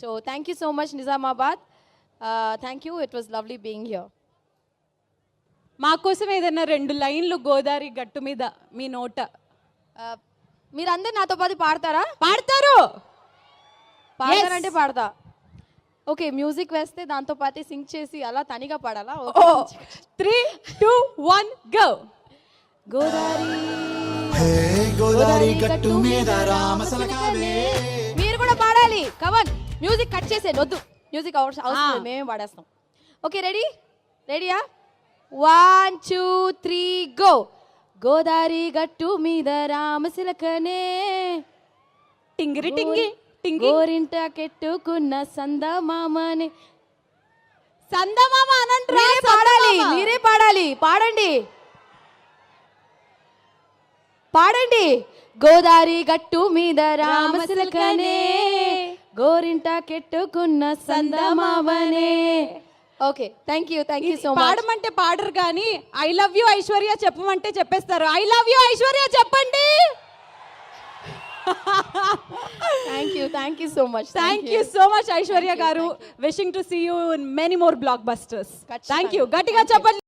So thank you so much, Nizamabad. Thank you. It was lovely being here. మా కోసం ఏదైనా 2 లైన్లు గోదావరి గట్టు మీద మీ నోట. మీరందరూ నాతో పాటు పాడతారా? పాడతారు. పాడతారంటే పాడతా. ఓకే, మ్యూజిక్ వేస్తే దాంతో పాటు సింగ్ చేసి అలా తనిగా పాడాలా? 3, 2, 1 గో. గోదావరి గట్టు మీద రామసలకావే. మీరు కూడా పాడాలి. కమన్, మ్యూజిక్ కట్ చేసేది వద్దు. మ్యూజిక్ అవసరం, మేమే పాడేస్తాం. ఓకే, రెడీయా? 1, 2, 3 గో. గోదావరి గట్టు మీద రామసిలకనే టింగిరి టింగి టింగి గోరింట కెట్టుకున్న సందమామనే. సందమామ అనంట్రా. మీరే పాడాలి. పాడండి. గోదావరి గట్టు మీద రామసిలకనే గోరింట కెట్టుకున్న సందమామనే. Okay, thank you so much. పాడమంటే పాడరు కానీ ఐ లవ్ యూ ఐశ్వర్య చెప్పమంటే చెప్పేస్తారు. ఐ లవ్ యూ ఐశ్వర్య చెప్పండి. Thank you so much. Thank you so much Aishwarya గారు. Wishing to see you in many more blockbusters. Thank you. గట్టిగా చెప్పండి.